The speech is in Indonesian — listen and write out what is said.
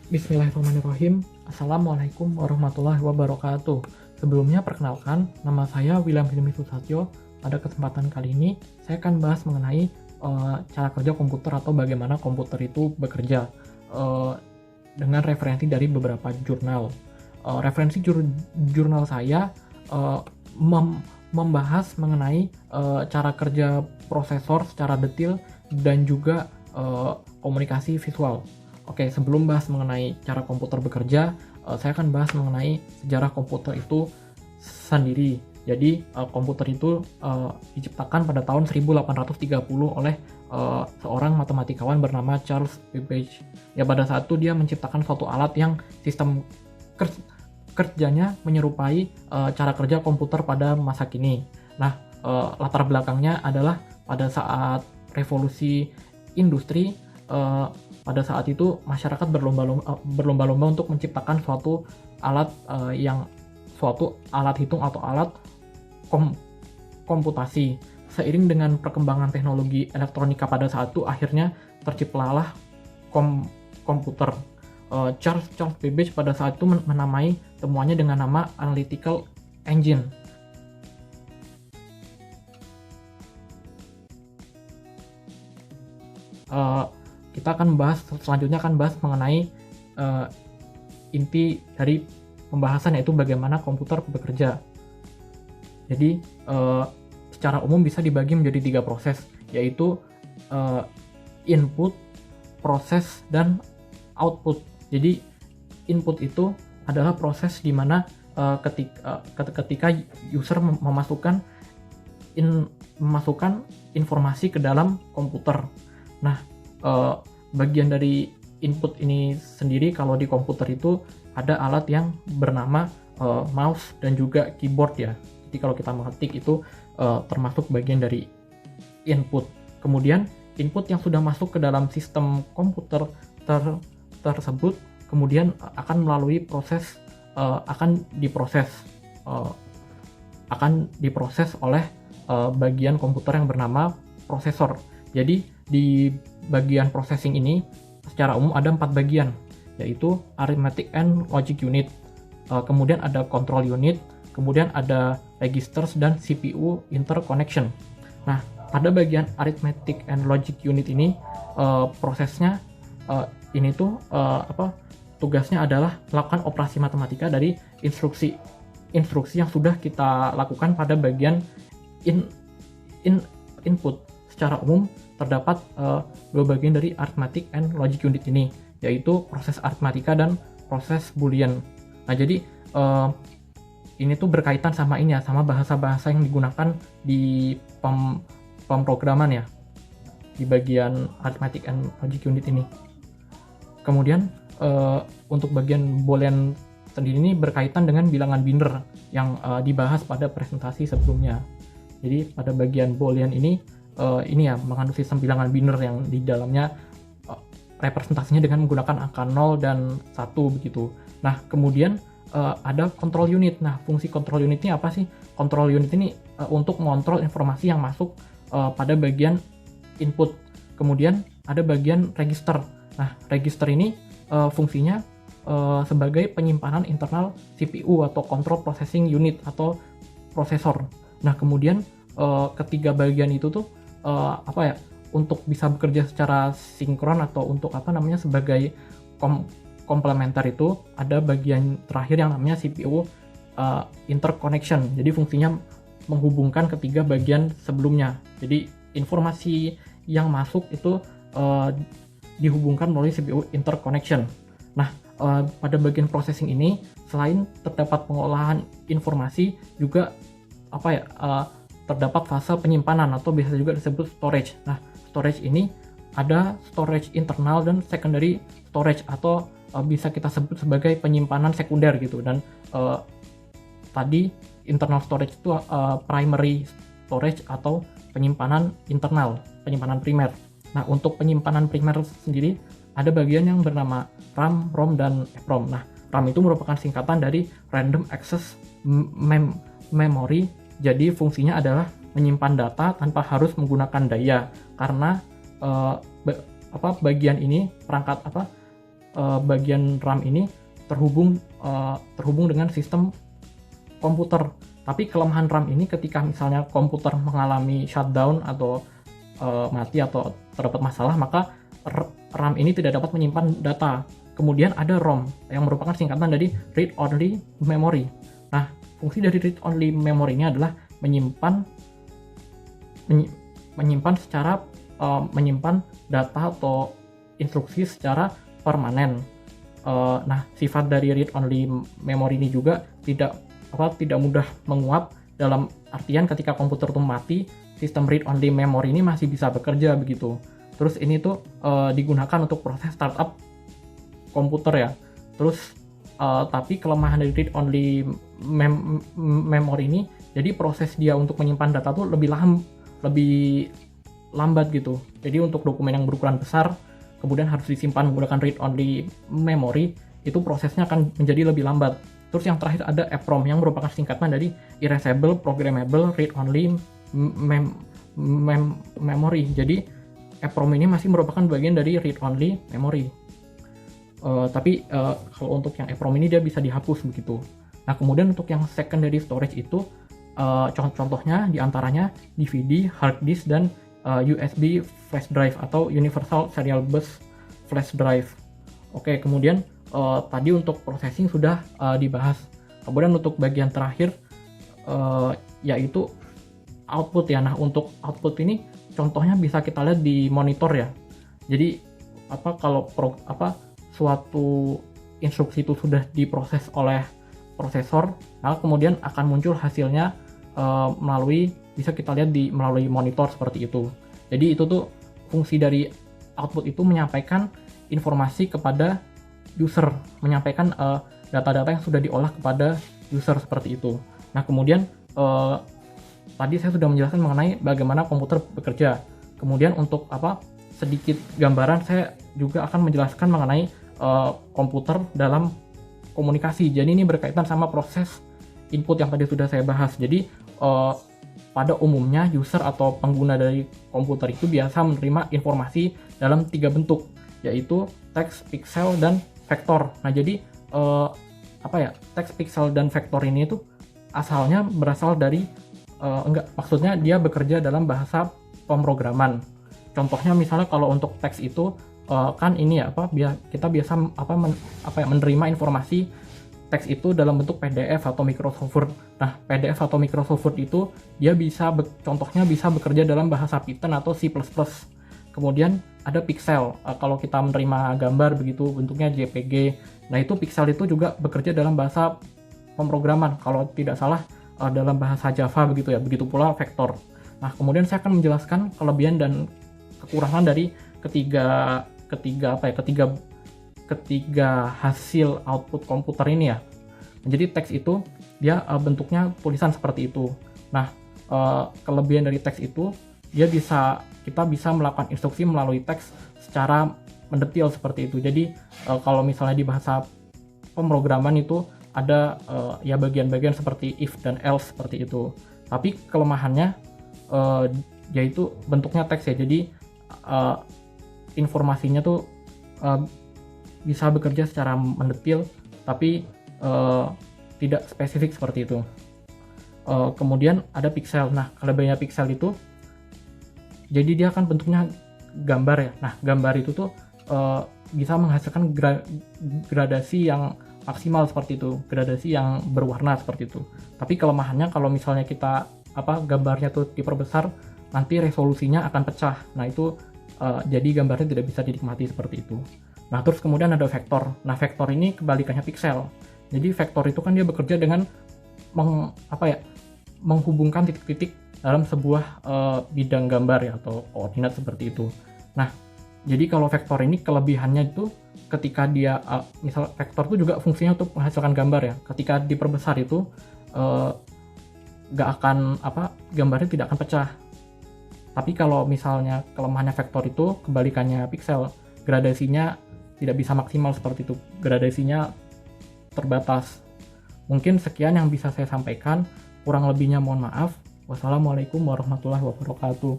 Bismillahirrahmanirrahim. Assalamualaikum warahmatullahi wabarakatuh. Sebelumnya perkenalkan, nama saya William Hilmi Susatyo. Pada kesempatan kali ini, saya akan bahas mengenai cara kerja komputer atau bagaimana komputer itu bekerja dengan referensi dari beberapa jurnal. Referensi jurnal saya membahas mengenai cara kerja prosesor secara detail dan juga komunikasi visual. Oke, sebelum bahas mengenai cara komputer bekerja, saya akan bahas mengenai sejarah komputer itu sendiri. Jadi, komputer itu diciptakan pada tahun 1830 oleh seorang matematikawan bernama Charles Babbage. Ya, pada saat itu dia menciptakan suatu alat yang sistem kerjanya menyerupai cara kerja komputer pada masa kini. Nah, latar belakangnya adalah pada saat revolusi industri. Pada saat itu masyarakat berlomba-lomba untuk menciptakan suatu alat alat hitung atau alat komputasi. Seiring dengan perkembangan teknologi elektronika pada saat itu, akhirnya terciptalah komputer. Charles Babbage pada saat itu menamai temuannya dengan nama analytical engine. Kita akan selanjutnya akan bahas mengenai inti dari pembahasan, yaitu bagaimana komputer bekerja. Jadi secara umum bisa dibagi menjadi 3 proses, yaitu input, proses, dan output. Jadi input itu adalah proses di mana ketika user memasukkan informasi ke dalam komputer. Nah, bagian dari input ini sendiri, kalau di komputer itu ada alat yang bernama mouse dan juga keyboard ya. Jadi kalau kita mengetik itu termasuk bagian dari input. Kemudian input yang sudah masuk ke dalam sistem komputer tersebut kemudian akan melalui proses akan diproses oleh bagian komputer yang bernama prosesor. Jadi di bagian processing ini secara umum ada 4 bagian, yaitu arithmetic and logic unit, kemudian ada control unit, kemudian ada registers, dan CPU interconnection. Nah, pada bagian arithmetic and logic unit ini prosesnya tugasnya adalah melakukan operasi matematika dari instruksi yang sudah kita lakukan pada bagian input. Secara umum terdapat 2 bagian dari arithmetic and logic unit ini, yaitu proses aritmatika dan proses boolean. Nah, jadi ini tuh berkaitan sama bahasa-bahasa yang digunakan di pemrograman ya, di bagian arithmetic and logic unit ini. Kemudian untuk bagian boolean sendiri ini berkaitan dengan bilangan binder yang dibahas pada presentasi sebelumnya. Jadi pada bagian boolean ini mengandung sistem bilangan binder yang di dalamnya representasinya dengan menggunakan angka 0 dan 1 begitu. Nah, kemudian ada control unit. Nah, fungsi control unit ini apa sih? Control unit ini untuk mengontrol informasi yang masuk pada bagian input. Kemudian ada bagian register. Nah, register ini fungsinya sebagai penyimpanan internal CPU atau control processing unit atau prosesor. Nah, kemudian ketiga bagian itu tuh untuk bisa bekerja secara sinkron atau untuk sebagai komplementer itu ada bagian terakhir yang namanya CPU interconnection. Jadi fungsinya menghubungkan ketiga bagian sebelumnya. Jadi informasi yang masuk itu dihubungkan melalui CPU interconnection. Nah, pada bagian processing ini selain terdapat pengolahan informasi juga terdapat fase penyimpanan atau biasa juga disebut storage. Nah, storage ini ada storage internal dan secondary storage, atau bisa kita sebut sebagai penyimpanan sekunder gitu. Dan tadi internal storage itu primary storage atau penyimpanan internal, penyimpanan primer. Nah, untuk penyimpanan primer sendiri ada bagian yang bernama RAM, ROM, dan EPROM. Nah, RAM itu merupakan singkatan dari Random Access Memory. Jadi fungsinya adalah menyimpan data tanpa harus menggunakan daya, karena bagian ini bagian RAM ini terhubung dengan sistem komputer. Tapi kelemahan RAM ini ketika misalnya komputer mengalami shutdown atau mati atau terdapat masalah, maka RAM ini tidak dapat menyimpan data. Kemudian ada ROM yang merupakan singkatan dari read only memory. Nah, fungsi dari read only memory ini adalah menyimpan data atau instruksi secara permanen. Nah, sifat dari read only memory ini juga tidak mudah menguap, dalam artian ketika komputer itu mati, sistem read only memory ini masih bisa bekerja begitu. Terus ini tuh digunakan untuk proses startup komputer ya. Terus tapi kelemahan dari read only memory ini, jadi proses dia untuk menyimpan data tuh lebih lambat gitu. Jadi untuk dokumen yang berukuran besar kemudian harus disimpan menggunakan read only memory, itu prosesnya akan menjadi lebih lambat. Terus yang terakhir ada EPROM yang merupakan singkatan dari Erasable Programmable Read Only Memory. Jadi EPROM ini masih merupakan bagian dari Read Only Memory. Tapi kalau untuk yang EPROM ini dia bisa dihapus begitu. Nah, kemudian untuk yang secondary storage itu contohnya diantaranya DVD, hard disk, dan USB flash drive atau Universal Serial Bus Flash Drive. Oke, kemudian tadi untuk processing sudah dibahas. Kemudian untuk bagian terakhir yaitu output ya. Nah, untuk output ini contohnya bisa kita lihat di monitor ya. Jadi kalau suatu instruksi itu sudah diproses oleh prosesor, maka kemudian akan muncul hasilnya bisa kita lihat melalui monitor seperti itu. Jadi itu tuh fungsi dari output itu menyampaikan informasi kepada user, menyampaikan data-data yang sudah diolah kepada user seperti itu. Nah, kemudian tadi saya sudah menjelaskan mengenai bagaimana komputer bekerja. Kemudian untuk sedikit gambaran, saya juga akan menjelaskan mengenai komputer dalam komunikasi. Jadi ini berkaitan sama proses input yang tadi sudah saya bahas. Jadi pada umumnya user atau pengguna dari komputer itu biasa menerima informasi dalam 3 bentuk, yaitu teks, pixel, dan vektor. Nah, jadi teks, pixel, dan vektor ini itu asalnya berasal dari maksudnya dia bekerja dalam bahasa pemrograman. Contohnya misalnya kalau untuk teks itu kan ini ya kita biasa menerima informasi teks itu dalam bentuk PDF atau Microsoft Word. Nah, PDF atau Microsoft Word itu dia contohnya bisa bekerja dalam bahasa Python atau C++. Kemudian ada pixel, kalau kita menerima gambar begitu bentuknya JPG. Nah, itu pixel itu juga bekerja dalam bahasa pemrograman, kalau tidak salah dalam bahasa Java begitu ya. Begitu pula vektor. Nah, kemudian saya akan menjelaskan kelebihan dan kekurangan dari ketiga hasil output komputer ini ya. Jadi teks itu dia bentuknya tulisan seperti itu. Nah, kelebihan dari teks itu kita bisa melakukan instruksi melalui teks secara mendetil seperti itu. Jadi kalau misalnya di bahasa pemrograman itu ada bagian-bagian seperti if dan else seperti itu. Tapi kelemahannya yaitu bentuknya teks ya. Jadi informasinya tuh bisa bekerja secara mendetil tapi tidak spesifik seperti itu. Kemudian ada pixel. Nah, kelebihannya pixel itu jadi dia kan bentuknya gambar ya. Nah, gambar itu tuh bisa menghasilkan gradasi yang maksimal seperti itu, gradasi yang berwarna seperti itu. Tapi kelemahannya kalau misalnya kita gambarnya tuh diperbesar, nanti resolusinya akan pecah. Nah, itu jadi gambarnya tidak bisa dinikmati seperti itu. Nah, terus kemudian ada vektor. Nah, vektor ini kebalikannya pixel. Jadi vektor itu kan dia bekerja dengan menghubungkan titik-titik dalam sebuah bidang gambar ya, atau koordinat seperti itu. Nah, jadi kalau vektor ini kelebihannya itu ketika dia misal vektor itu juga fungsinya untuk menghasilkan gambar ya. Ketika diperbesar itu gambarnya tidak akan pecah. Tapi kalau misalnya kelemahannya vektor itu kebalikannya pixel, gradasinya tidak bisa maksimal seperti itu, gradasinya terbatas. Mungkin sekian yang bisa saya sampaikan, kurang lebihnya mohon maaf. Wassalamualaikum warahmatullahi wabarakatuh.